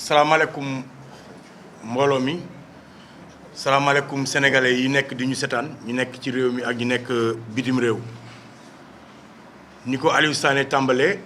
salaamaaleykum mbooloo mi salaamaaleykum sénégalais yi nekk di ñu setaan ñu nekk ci réew mi ak ñu nekk bitim réew ni ko Aliou Sané tàmbalee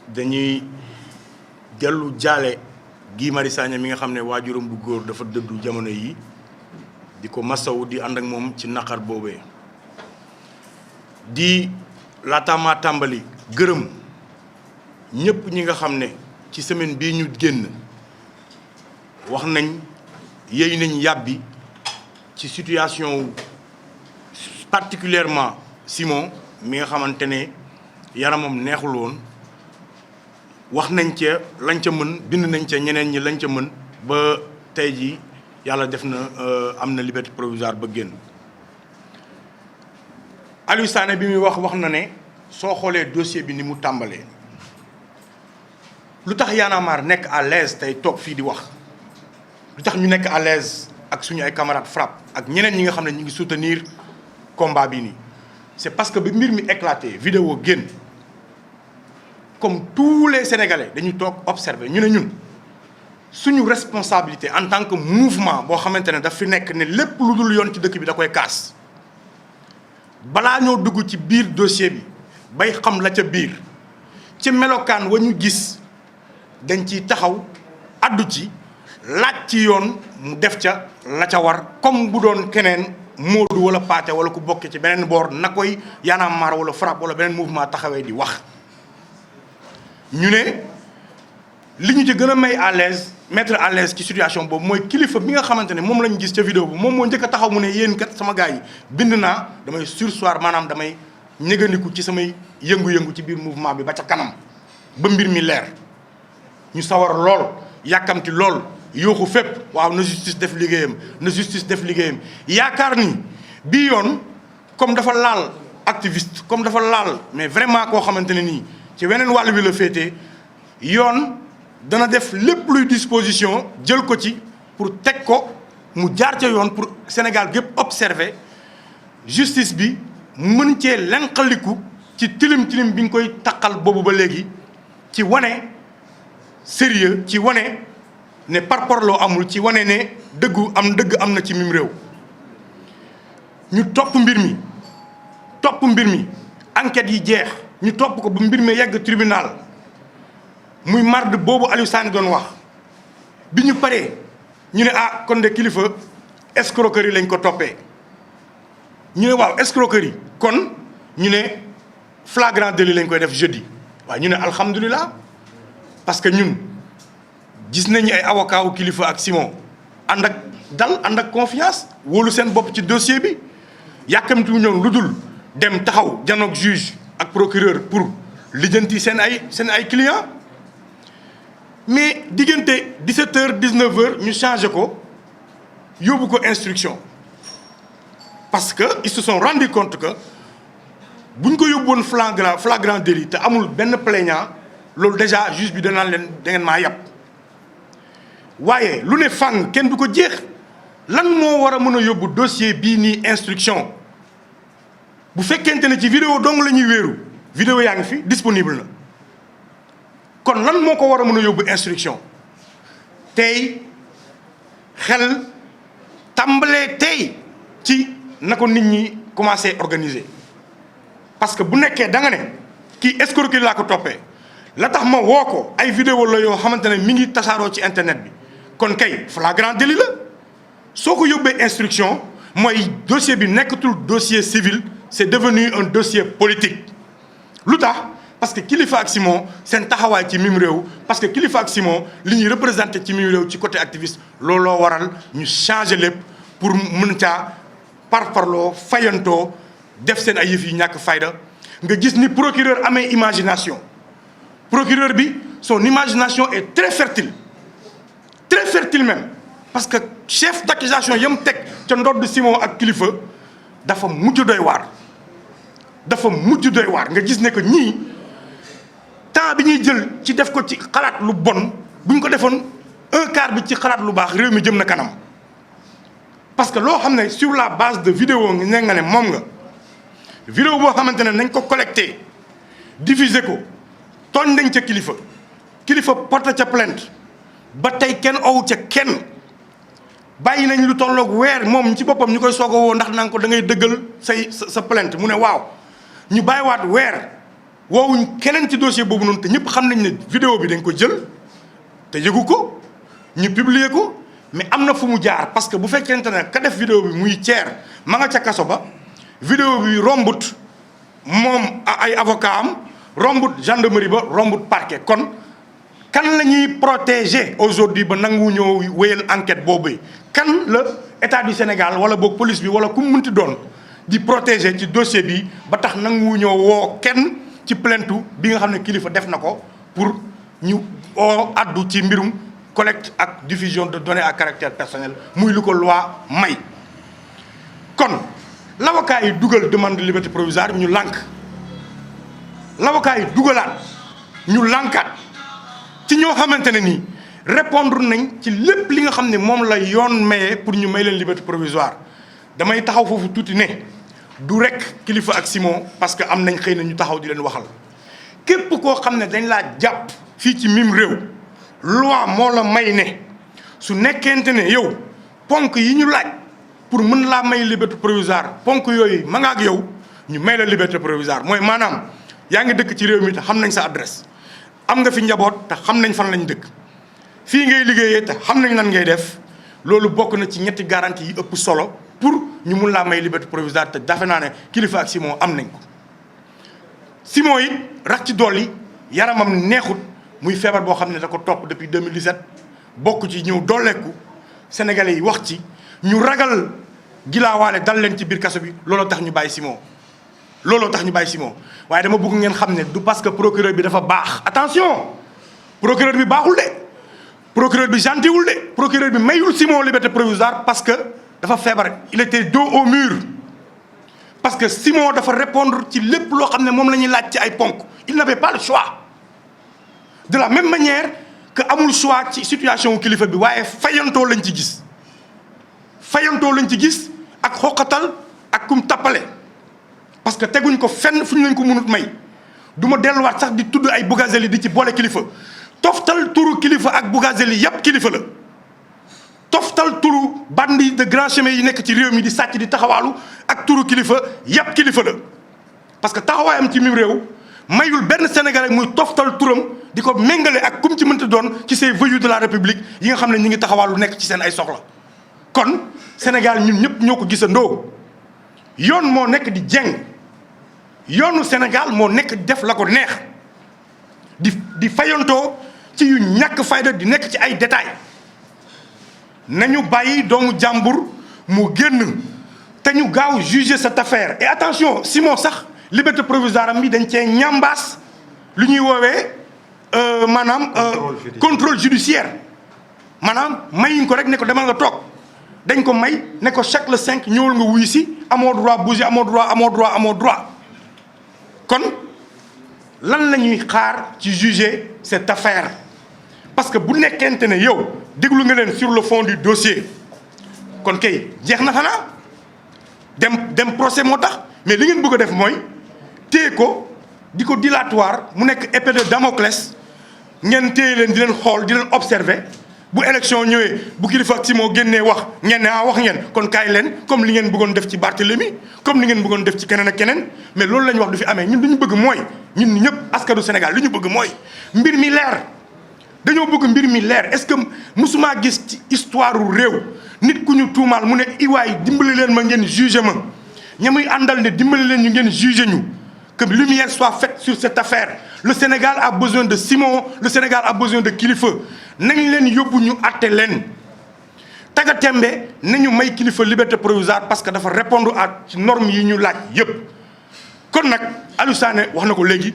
dañuy dellu jaale Guy Marius Sagna mi nga xam ne waajuram bu góor dafa dëddu jamono yi di ko masawu di ànd ak moom ci naqar boobee di laataamaa tàmbali gërëm ñëpp ñi nga xam ne ci semaine bii ñu génn wax nañ yéy nañ yàbbi ci situation particulièrement Simon mi nga xamante ne yaramam neexul woon wax nañ ca lañ ca mën bind nañ ca ñeneen ñi lañ ca mën ba tey ji yàlla def na am na liberté provisoire ba génn Aliou Sané bi muy wax na ne soo xoolee dossier bi ni mu tàmbalee lu tax Y'en a marre nekk à l'aise tey toog fii di wax lu tax ñu nekk à l'aise ak suñu ay camarades FRAPP ak ñeneen ñi nga xam ne ñu ngi soutenir combat bi nii c'est parce que bi mbir mi éclaté vidéo génn comme tous les Sénégalais dañu toog observer ñu ne ñun suñu responsabilité en tant que mouvement boo xamante ne daf fi nekk ne lépp lu dul yoon ci dëkk bi da koy kaas balaa ñoo dugg ci biir dossier bi bay xam la ca biir ci melokaan wa ñu gis dañ ciy taxaw addu ci laaj ci yoon mu def ca la ca war comme bu doon keneen Modou wala Pathé wala ku bokk ci beneen boor na koy Y'en a marre wala FRAPP wala beneen mouvement taxawee di wax ñu ne li ñu ci gën a may à l'aise mettre à l'aise ci situation boobu mooy kilifa bi nga xamante ne moom lañu gis ca vidéo bi moom moo njëkk a taxaw mu ne yéen kat sama gars yi bind naa damay surseoir maanaam damay ñëgandiku ci samay yëngu-yëngu ci biir mouvement bi ba ca kanam ba mbir mi leer ñu sawar lool yàkkamti lool yooxu fépp waaw na justice def liggéeyam na justice def liggéeyam yaakaar ni bii yoon comme dafa laal activiste comme dafa laal mais vraiment koo xamante ne nii ci weneen wàll bi la féetee yoon dana def lépp luy disposition jël ko ci pour teg ko mu jaar ca yoon pour Sénégal gépp observer justice bi mën cee lenqaliku ci tilim bi nga koy taqal boobu ba léegi ci wane sérieux ci wane ne parparloo amul ci wane ne dëgg am na ci mim réew ñu topp mbir mi enquête yi jeex ñu topp ko ba mbir mi yegg tribunal muy marde boobu Aliou Sané doon wax bi ñu paree ñu ne kon de kilifa escroquerie lañ ko toppee ñu ne waaw escroquerie kon ñu ne flagrant délit lañ koy def jeudi waaw ñu ne alhamdulilah parce que ñun gis nañu ay avocat wu kilifa ak Simon ànd ak dal ànd ak confiance wóolu seen bopp ci dossier bi yàkkamtu ñoom lu dul dem taxaw janoog juge ak procureur pour lijjanti seen ay clients mais diggante 17h 19h ñu changé ko yóbbu ko instruction parce que ils se sont rendu compte que buñ ko yóbbuwoon flagrant délit te amul benn plaignant loolu déjà juge bi danaan leen da ngeen maa yàpp waaye lu ne fàng kenn du ko jeex lan moo war a mën a yóbbu dossier bii nii instruction bu fekkente ne ci vidéo dong la ñuy wéeru vidéo yaa ngi fi disponible na kon lan moo ko war a mën a yóbbu instruction tey xel tàmbalee tey ci na ko nit ñi commencé organiser parce que bu nekkee da nga ne kii escroquerie laa ko toppee la tax ma woo ko ay vidéo la yoo xamante ne mi ngi tasaaroo ci internet bi kon kay flagrant délit la soo ko yóbbee instruction mooy dossier bi nekkatul dossier civil c'est devenu un dossier politique lu tax parce que Kilifeu ak Simon seen taxawaay ci mim réew parce que Kilifeu ak Simon li ñuy représenté ci mim réew ci côté activiste looloo waral ñu changer lépp pour mën caa parparloo fayantoo def seen ay yëf yi ñàkk fayda nga gis ni procureur amee imagination procureur bi son imagination est très fertile même parce que chef d'accusation yam teg ca ndodd Simon ak Kilifeu dafa mujj doy waar nga gis ne que ñii temps bi ñuy jël ci def ko ci xalaat lu bon bu ñu ko defoon un quart bi ci xalaat lu baax réew mi jëm na kanam parce que loo xam ne sur la base de vidéo nga ne moom nga vidéo boo xamante ne nañ ko collecté diffusé ko tooñ nañ ca kilifa porté ca plainte ba tey kenn owu ca kenn bàyyi nañ lu tolloog weer moom ci boppam ñu koy soog a woo ndax nanga ko da ngay dëggal sa plainte mu ne waaw ñu bàyyiwaat weer woowuñ keneen ci dossier boobu noonu te ñëpp xam nañ ne vidéo bi dañ ko jël te yëgu ko ñu publier ko mais am na fu mu jaar parce que bu fekkente ne ka def vidéo bi muy Thier ma nga ca kaso ba vidéo bi rombut moom ay avocat am rombut gendarmerie ba rombut parquet kon kan la ñuy protéger aujourd'hui ba nangu ñëw wéyal enquête boobu kan la état du Sénégal wala boog police bi wala ku mu munti doon di protéger ci dossier bi ba tax nangu ñëw woo kenn ci plainte bi nga xam ne kilifa def na ko pour ñu addu ci mbirum collecte ak diffusion de données à caractère personnel muy lu ko loi may. kon l'avocat yi dugal demande de liberté provisoire ñu lànk l'avocat yi dugalaat ñu lànkaat ci ñoo xamante ne nii répondre nañ ci lépp li nga xam ne moom la yoon maye pour ñu may leen liberté provisoire damay taxaw foofu tuuti ne du rek kilifa ak Simon parce que am nañ xëy na ñu taxaw di leen waxal képp koo xam ne dañ laa jàpp fii ci mim réew loi moo la may ne su nekkente ne yow ponk yi ñu laaj pour mën laa may liberté provisoire ponk yooyu ma nga ak yow ñu may la liberté provisoire mooy maanaam yaa ngi dëkk ci réew mi te xam nañ sa adresse am nga fi njaboot te xam nañ fan lañ dëkk fii ngay liggéeyee te xam nañ lan ngay def loolu bokk na ci ñetti garantie yi ëpp solo pour ñu mun laa may liberté provisoire te dafe naa ne kilifa ak Simon am nañ ko. Simon it rax ci dolli yaramam neexut muy feebar boo xam ne da ko topp depuis 2017 bokk ci ñëw dolleeku sénégalais yi wax ci ñu ragal gilaawaale dal leen ci biir kaso bi looloo tax ñu bàyyi Simon. looloo tax ñu bàyyi Simon waaye dama bëgg ngeen xam ne du parce que procureur bi dafa baax attention procureur bi baaxul de procureur bi gentiwul de procureur bi mayul Simon liberté provisoire parce que dafa feebar il était dos au mur parce que Simon dafa répondre ci lépp loo xam ne moom la ñuy laaj ci ay ponk il n'avait pas le choix de la même manière que amul choix ci situation kilifa bi waaye fayantoo lañ ci gis ak xoqatal ak kum tappale parce que teguñ ko fenn fu ñu leen ko mënut may du ma delluwaat sax di tudd ay Bougazelli di ci boole kilifa toftal turu kilifa ak Bougazelli yàpp kilifa la toftal turu bandi de grand chemin yi nekk ci réew mi di sàcc di taxawaalu ak turu kilifa yàpp kilifa la parce que taxawaayam ci mim réew mayul benn Sénégalais muy toftal turam di ko méngale ak kum ci mënta doon ci ces voyous de la République yi nga xam ne ñu ngi taxawaalu nekk ci seen ay soxla kon Sénégal ñun ñëpp ñoo ko gisandoo yoon moo nekk di jeng yoonu Sénégal moo nekk def la ko neex di fayantoo ci yu ñàkk fayda di nekk ci ay détails nañu bàyyi doomu jàmbur mu génn te ñu gaaw juger cette affaire et attention Simon sax liberté provisoire am bi dañ cee ñambaas lu ñuy woowee maanaam contrôle judiciaire maanaam mayuñ ko rek ne ko demal nga toog dañ ko may ne ko chaque le 5 ñëwal nga wuyu si amoo droit bouger amoo droit kon lan la ñuy xaar ci juger cette affaire parce que bu nekkente ne yow déglu nga leen sur le fond du dossier kon kay jeex na xanaa dem procès moo tax mais li ngeen bëgg a def mooy téye ko di ko dilatoire mu nekk épée de Damoclès ngeen téye leen di leen xool di leen observer bu élection ñëwee bu kilifa ak Simon génnee wax ngeen ne wax ngeen kon kaay leen comme li ngeen bëggoon def ci Barthélemy comme li ngeen bëggoon def ci keneen ak keneen mais loolu la ñu wax du fi amee ñun li ñu bëgg mooy ñun ñëpp askanu Sénégal li ñu bëgg mooy mbir mi leer dañoo bëgg mbir mi leer est-ce que musuma gis ci histoire u réew nit ku ñu tuumaal mu ne iwaay dimbali leen ma ngeen jugé ma ña muy àndal ne dimbali leen ñu ngeen jugé ñu que lumière soit faite sur cette affaire le Sénégal a besoin de Simon le Sénégal a besoin de kilifa nañ leen yóbbu ñu àtte leen taga tembe nañu may kilifa liberté provisoire parce que dafa répondre à ci normes yi ñu laaj yépp kon nag Aliou Sané wax na ko léegi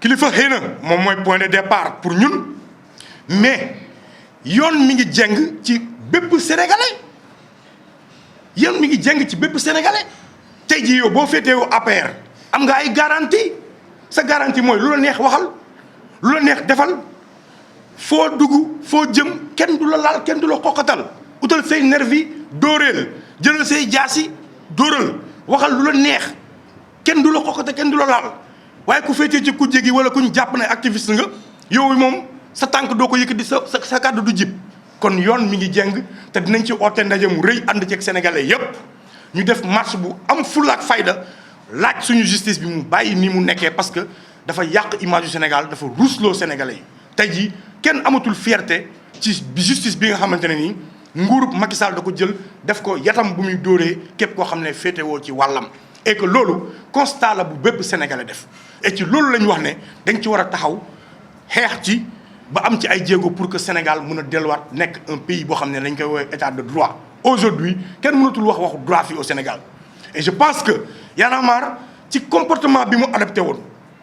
kilifa xëy na moom mooy point de départ pour ñun mais yoon mi ngi jeng ci bépp sénégalais yoon mi ngi jeng ci bépp sénégalais tey jii yow boo féetewoo APR am nga ay garantie sa garantie mooy lu la neex waxal lu la neex defal foo dugg foo jëm kenn du la laal kenn du la xoqatal utal say nervi dóoreel jëlal say jaasi dóoral waxal lu la neex kenn du la xoqatal kenn du la laal waaye ku féetee ci kujje gi wala ku ñu jàpp ne activiste nga yow moom sa tànk doo ko yëkkati sa kàddu du jib kon yoon mi ngi jeng te dinañ ci oote ndaje mu rëy ànd ceeg sénégalais yépp ñu def marche bu am fulla ak fayda laaj suñu justice bi mu bàyyi ni mu nekkee parce que dafa yàq image du Sénégal dafa ruusloo sénégalais yi tey jii kenn amatul fierté ci justice bi nga xamante ne nii nguurub Macky Sall da ko jël def ko yatam bu muy dóoree képp koo xam ne féetewoo ci wàllam et que loolu constat la bu bépp sénégalais def et ci loolu la ñu wax ne dañ ci war a taxaw xeex ci ba am ci ay jéego pour que Sénégal mën a delluwaat nekk un pays boo xam ne dañ koy woowee état de droit aujourd'hui kenn mënatul waxu droit fii au Sénégal et je pense que Y'en a marre ci comportement bi mu adopté woon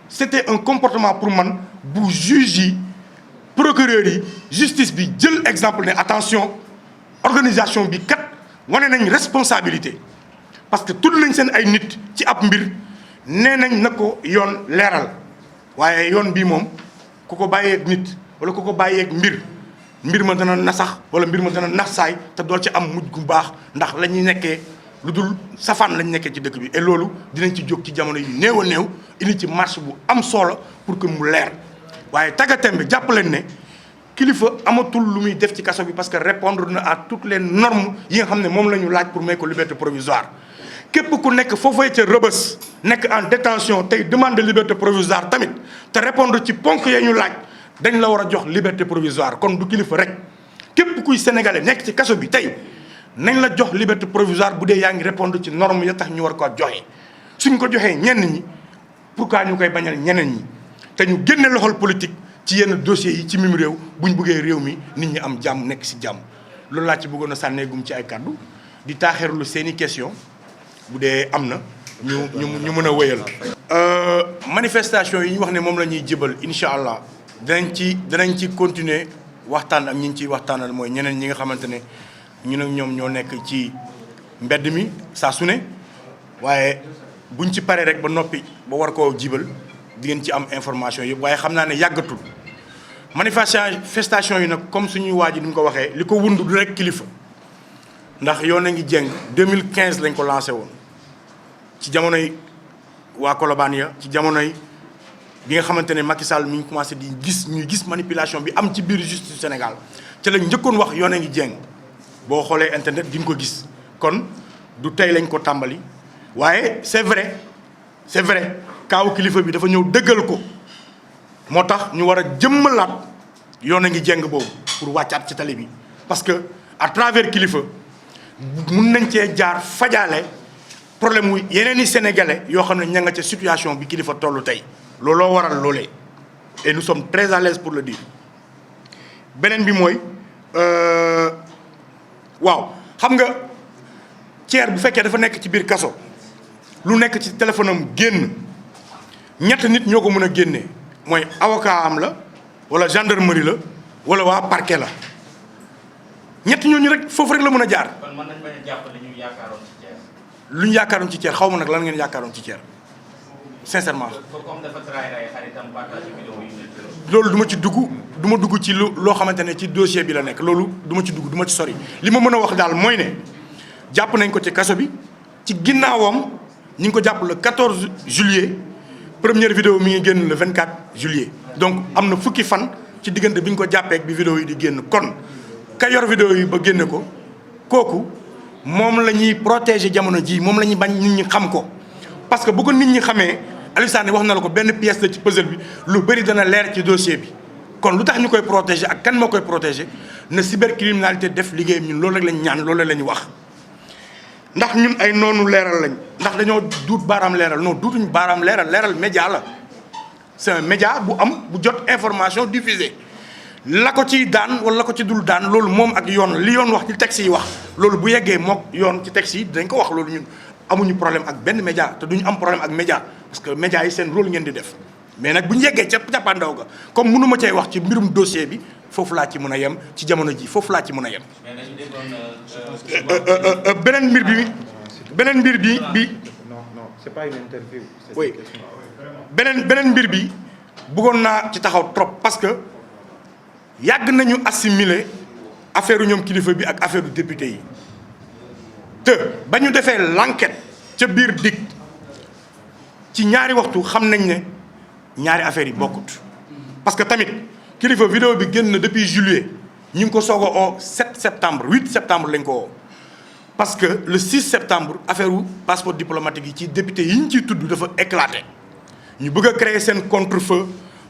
c'était un comportement pour man bu juge yi procureur yi justice bi jël exemple ne attention organisation bi kat wane nañ responsabilité parce que tudd nañ seen ay nit ci ab mbir nee nañ na ko yoon leeral waaye yoon bii moom ku ko bàyyeeg nit wala ku ko bàyyeeg mbir ma dana nasax wala mbir ma dana naxsaay te doo ci am mujj gu baax ndax la ñuy nekkee lu dul safaan lañ nekkee ci dëkk bi et loolu dinañ ci jóg ci jamono yu néew a néew indi ci marche bu am solo pour que mu leer waaye tàggatem bi jàpp leen ne kilifa amatul lu muy def ci kaso bi parce que répondre na à toutes les normes yi nga xam ne moom la ñu laaj pour may ko liberté provisoire képp ku nekk foofee ca Rebeuss nekk en détention tey demande de liberté provisoire tamit te répondre ci ponk ya ñu laaj dañ la war a jox liberté provisoire kon du kilifa rek képp kuy sénégalais nekk ci kaso bi tey nañ la jox liberté provisoire bu dee yaa ngi répondre ci norme ya tax ñu war koo joxe suñ ko joxee ñenn ñi pourquoi ñu koy bañal ñeneen ñi te ñu génne loxol politique ci yenn dossiers yi ci mim réew buñ bëggee réew mi nit ñi am jàmm nekk si jàmm loolu laa ci bëggoon a sànneegum ci ay kàddu di taaxeerlu seeni question bu dee am na ñu mën a wéyal. manifestation yi ñu wax ne moom la ñuy jëbal incha allah danañ ci continuer waxtaan ak ñi ñu ciy waxtaanal mooy ñeneen ñi nga xamante ne ñun ak ñoom ñoo nekk ci mbedd mi saa su ne waaye buñ ci paree rek ba noppi ba war koo jibal di ngeen ci am information yëpp waaye xam naa ne yàggatul manifestation yi nag comme suñuy waa ji ni mu ko waxee li ko wund du rek kilifa ndax yoon a ngi jeng 2015 lañ ko lancé woon ci jamonoy waa Colobane ya ci jamonoy bi nga xamante ne Macky Sall mi ngi commencé ñuy gis manipulation bi am ci biir justice Sénégal te lañ njëkkoon wax yoon a ngi jeng boo xoolee internet di nga ko gis kon du tey lañ ko tàmbali waaye c'est vrai kaawu kilifa bi dafa ñëw dëggal ko moo tax ñu war a jëmmalaat yoon a ngi jeng boobu pour wàccaat ci tali bi parce que à travers kilifa mun nañ cee jaar fajaale problème wu yeneen i sénégalais yoo xam ne ña nga ca situation bi kilifa tollu tey looloo waral loolee et nous sommes très à l'aise pour le dire beneen bi mooy waaw xam nga Thier bu fekkee dafa nekk ci biir kaso lu nekk ci téléphone am génn ñett nit ñoo ko mën a génnee mooy avocat am la wala gendarmerie la wala waa parquet la ñett ñooñu rek foofu rek la mën a jaar. kon mën nañu bañ a jàpp li ñu yaakaaroon ci Thier. lu ñu yaakaaroon ci Thier xaw ma nag lan ngeen yaakaaroon ci Thier sincèrement. comme dafa trahi ay xaritam partage vidéo yi loolu du ma ci dugg ci loo xamante ne ci dossier bi la nekk loolu du ma ci dugg du ma ci sori li ma mën a wax daal mooy ne jàpp nañ ko ci kaso bi ci ginnaawam ñu ngi ko jàpp le 14 juillet première vidéo mi ngi génn le 24 juillet donc am na fukki fan ci diggante bi ñu ko jàppee ak bi vidéo yi di génn kon ka yor vidéo yi ba génne ko kooku moom la ñuy protéger jamono ji moom la ñuy bañ nit ñi xam ko parce que bu ko nit ñi xamee Aliou Sané wax na la ko benn pièce la ci puzzle bi lu bëri dana leer ci dossier bi kon lu tax ñu koy protéger ak kan moo koy protéger na cybercriminalité def liggéeyam ñun loolu rek lañ ñaan loolu la ñu wax ndax ñun ay noonu leeral lañ ndax dañoo duut baaraam leeral non duutuñ baaraam leeral média la c'est un média bu am bu jot information diffusée la ko ci daan wala la ko ci dul daan loolu moom ak yoon li yoon wax ci texte yi wax loolu bu yeggee mook yoon ci texte yi dañ ko wax loolu ñun amuñu problème ak benn média te duñu am problème ak média parce que média yi seen rôle ngeen di def mais nag bu ñu yeggee ca cappaandaw ga comme mënu ma cay wax ci mbirum dossier bi foofu laa ci mën a yem ci jamono ji foofu laa ci mën a yem. beneen mbir bi non c'est pas une interview. oui beneen mbir bi bëggoon naa ci taxaw trop parce que yàgg nañu assimiler affaire ñoom kilifa bi ak affaire député yi te ba ñu defee l'enquête ca biir DIC ci ñaari waxtu xam nañ ne ñaari affaires yi bokkut parce que tamit kilifa vidéo bi génn depuis juillet ñu ngi ko soog a oo 7 septembre 8 septembre lañ ko woo parce que le 6 septembre affaire u passeport diplomatique yi ci député yi ñu ciy tudd dafa éclaté ñu bëgg a créer seen contre-feu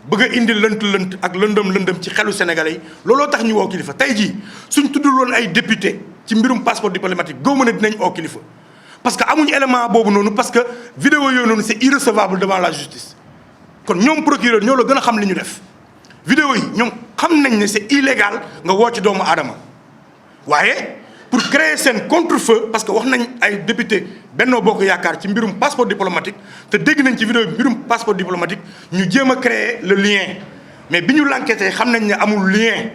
bëgg a indi lënt ak lëndëm ci xelu sénégalais yi looloo tax ñu woo kilifa tey jii suñ tuddul woon ay député ci mbirum passeport diplomatique gëw ma ne dinañ oo kilifa parce que amuñu élément boobu noonu parce que vidéo yooyu noonu c'est irrecevable devant la justice kon ñoom procureur ñoo la gën a xam li ñu def vidéo yi ñoom xam nañ ne c'est illégal nga woo ci doomu aadama waaye pour créer seen contre-feu parce que wax nañ ay député Benno Bokk Yaakaar ci mbirum passeport diplomatique te dégg nañ ci vidéo bi mbirum passeport diplomatique ñu jéem a créer le lien mais bi ñu l'enquêté xam nañ ne amul lien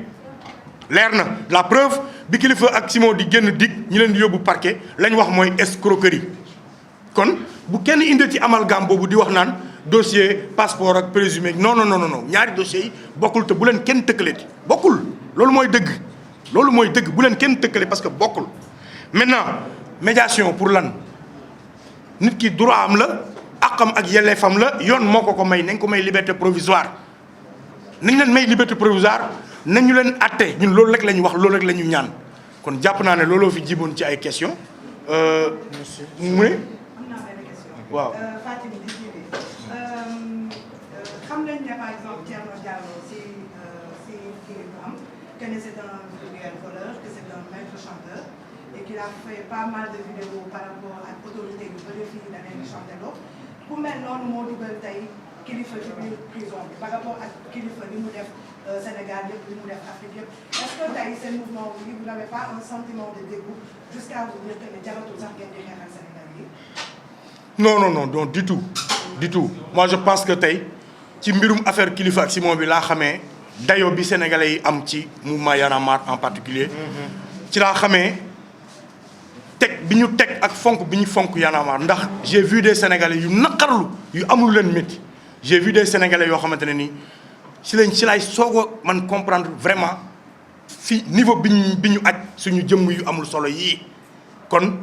leer na la preuve bi kilifa ak Simon di génn dig ñi leen di yóbbu parquet lañ wax mooy escroquerie kon bu kenn indi ci amalgame boobu di wax naan dossier passeport ak présumé non ñaari dossiers yi bokkul te bu leen kenn tëkkaleeti bokkul loolu mooy dëgg bu leen kenn tëkkale parce que bokkul maintenant médiation pour lan nit ki droit am la àqam ak yelleefam la yoon moo ko may nañ ko may liberté provisoire nañ leen may liberté provisoire nañu leen atte ñun loolu rek la ñu wax loolu rek la ñu ñaan kon jàpp naa ne looloo fi jiboon ci ay question mu ne waaw xam nañ ne par exemple Thierno Diallo si kii bi am que c'est un vulgaire voleur que c'est un maître chanteur et qu'il a fait pas mal de vidéos par rapport ak autorité yu bëri fii da leen di chanter loo ku mel noonu moo dugal tey kilifa ci biir prison bi par rapport ak kilifa li mu def Sénégal yëpp li mu def Afrique yëpp est-ce que tey seen mouvement bi vous n'avez pas un sentiment de dégoût jusqu'à vous dire que ne jaratul sax ngeen di xeexal Sénégal yi. non du tout moi je pense que tey ci mbirum affaire kilifa ak Simon bi laa xamee dayo bi sénégalais yi am ci mouvement Y'en a marre en particulier ci laa xamee teg bi ñu teg ak fonk bi ñu fonk Y'en a marre ndax j'ai vu des sénégalais yu naqarlu yu amul leen métti j'ai vu des sénégalais yoo xamante ne nii ci laay soog a man comprendre vraiment fi niveau bi ñu aj suñu jëmm yu amul solo yii kon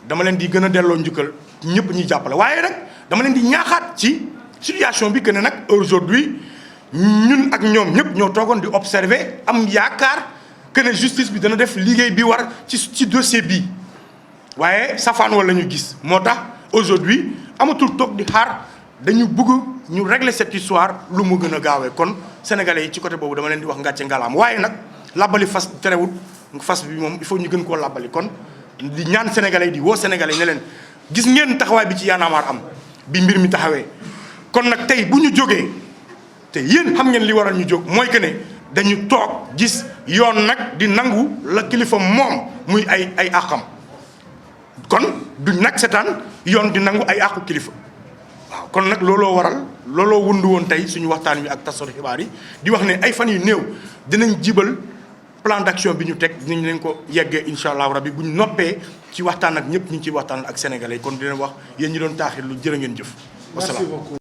dama leen di gën a delloo njukkal ñëpp ñuy jàppale waaye nag dama leen di ñaaxaat ci situation bi que ne nag aujourd'hui ñun ak ñoom ñëpp ñoo toogoon di observer am yaakaar que ne justice bi dana def liggéey bi war ci dossier bii waaye safaan wala ñu gis moo tax aujourd'hui amatul toog di xaar dañu bëgg ñu régler cette histoire lu mu gën a gaawee kon sénégalais yi ci côté boobu dama leen di wax ngàcce ngalaam waaye nag labbali fas terewul fas bi moom il faut ñu gën koo labbali kon di ñaan sénégalais yi di woo sénégalais yi ne leen gis ngeen taxawaay bi ci Y'en a marre am bi mbir mi taxawee kon nag tey bu ñu jógee te yéen xam ngeen li waral ñu jóg mooy que ne dañu toog gis yoon nag di nangu la kilifa moom muy ay àqam kon duñ nag setaan yoon di nangu ay àqu kilifa waaw kon nag looloo waral looloo wundu woon tey suñu waxtaan wi ak taskatu xibaar yi di wax ne ay fan yu néew dinañ jibal plan d'action bi ñu teg dinañ leen ko yeggee incha allah rabbi bu ñu noppee ci waxtaan ak ñëpp ñu ngi ciy waxtaan ak sénégalais kon dina wax yéen ñi doon taaxir lu jërë ngeen jëf. wasalaam.